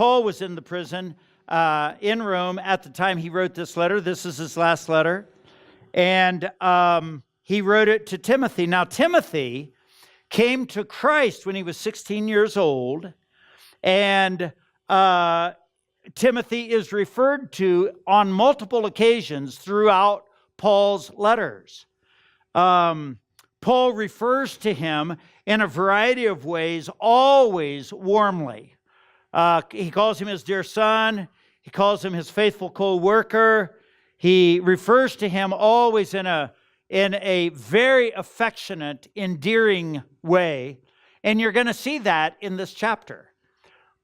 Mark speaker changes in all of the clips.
Speaker 1: Paul was in the prison in Rome at the time he wrote this letter. This is his last letter. And he wrote it to Timothy. Now, Timothy came to Christ when he was 16 years old. And Timothy is referred to on multiple occasions throughout Paul's letters. Paul refers to him in a variety of ways, always warmly. He calls him his dear son. He calls him his faithful co-worker. He refers to him always in a very affectionate, endearing way. And you're going to see that in this chapter.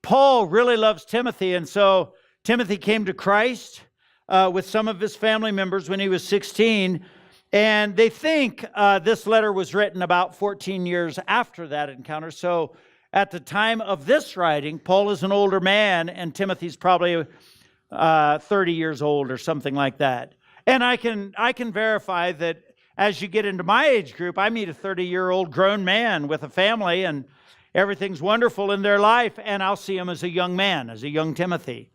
Speaker 1: Paul really loves Timothy, and so Timothy came to Christ with some of his family members when he was 16, and they think this letter was written about 14 years after that encounter. So at the time of this writing, Paul is an older man, and Timothy's probably 30 years old or something like that. And I can verify that as you get into my age group, I meet a 30-year-old grown man with a family, and everything's wonderful in their life, and I'll see him as a young man, as a young Timothy.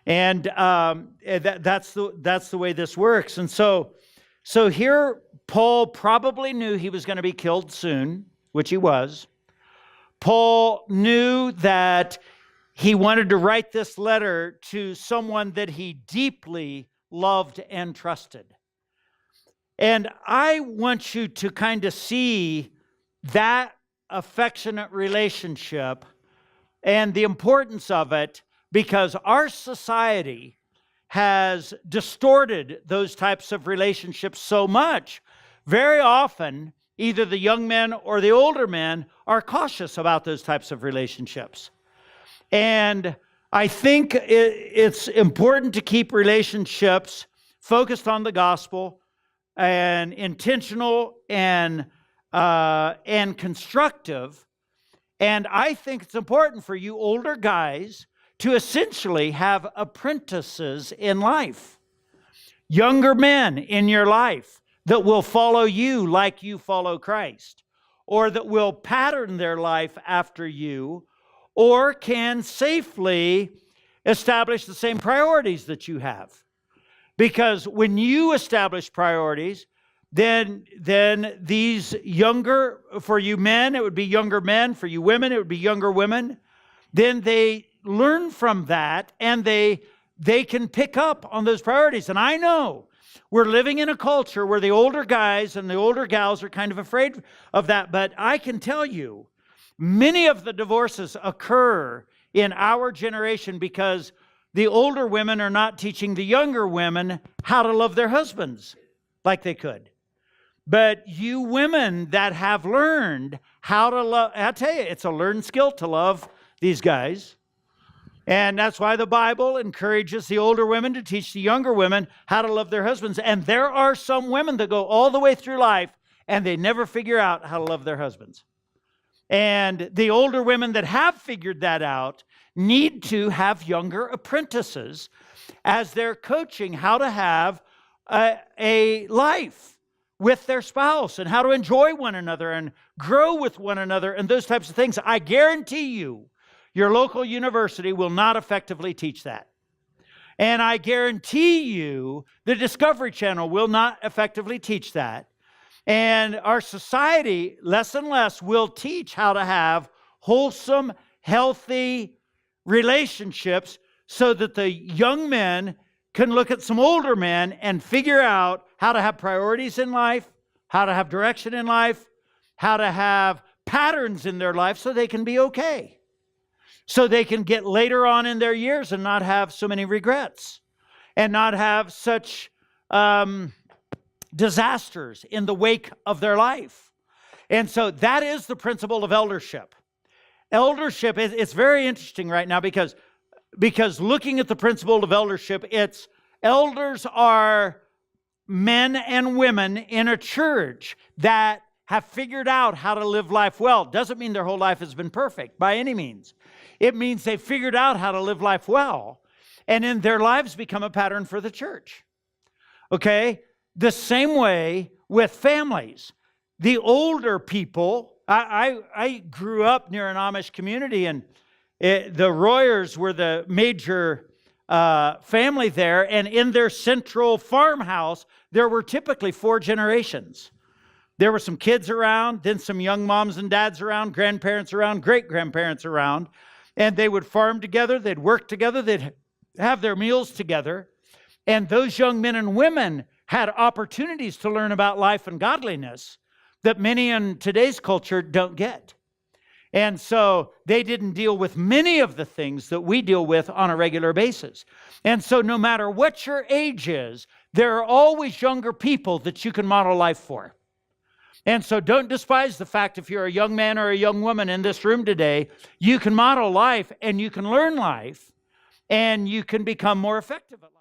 Speaker 1: And that's the way this works. And so here, Paul probably knew he was going to be killed soon, which he was. Paul knew that he wanted to write this letter to someone that he deeply loved and trusted. And I want you to kind of see that affectionate relationship and the importance of it, because our society has distorted those types of relationships so much. Very often, either the young men or the older men are cautious about those types of relationships. And I think it's important to keep relationships focused on the gospel and intentional and constructive. And I think it's important for you older guys to essentially have apprentices in life. Younger men in your life that will follow you like you follow Christ, or that will pattern their life after you, or can safely establish the same priorities that you have. Because when you establish priorities, then these younger, for you men, it would be younger men. For you women, it would be younger women. Then they learn from that, and they can pick up on those priorities. And I know we're living in a culture where the older guys and the older gals are kind of afraid of that. But I can tell you, many of the divorces occur in our generation because the older women are not teaching the younger women how to love their husbands like they could. But you women that have learned how to love, I tell you, it's a learned skill to love these guys. And that's why the Bible encourages the older women to teach the younger women how to love their husbands. And there are some women that go all the way through life and they never figure out how to love their husbands. And the older women that have figured that out need to have younger apprentices as they're coaching how to have a life with their spouse and how to enjoy one another and grow with one another and those types of things. I guarantee you, your local university will not effectively teach that. And I guarantee you, the Discovery Channel will not effectively teach that. And our society, less and less, will teach how to have wholesome, healthy relationships so that the young men can look at some older men and figure out how to have priorities in life, how to have direction in life, how to have patterns in their life so they can be okay. So they can get later on in their years and not have so many regrets and not have such disasters in the wake of their life. And so that is the principle of eldership. Eldership, it's very interesting right now because looking at the principle of eldership, it's elders are men and women in a church that have figured out how to live life well. Doesn't mean their whole life has been perfect by any means. It means they figured out how to live life well, and in their lives become a pattern for the church. Okay? The same way with families. The older people, I grew up near an Amish community, and The Royers were the major family there, and in their central farmhouse, there were typically 4 generations. There were some kids around, then some young moms and dads around, grandparents around, great-grandparents around, and they would farm together, they'd work together, they'd have their meals together, and those young men and women had opportunities to learn about life and godliness that many in today's culture don't get. And so they didn't deal with many of the things that we deal with on a regular basis. And so no matter what your age is, there are always younger people that you can model life for. And so don't despise the fact if you're a young man or a young woman in this room today, you can model life and you can learn life and you can become more effective at life.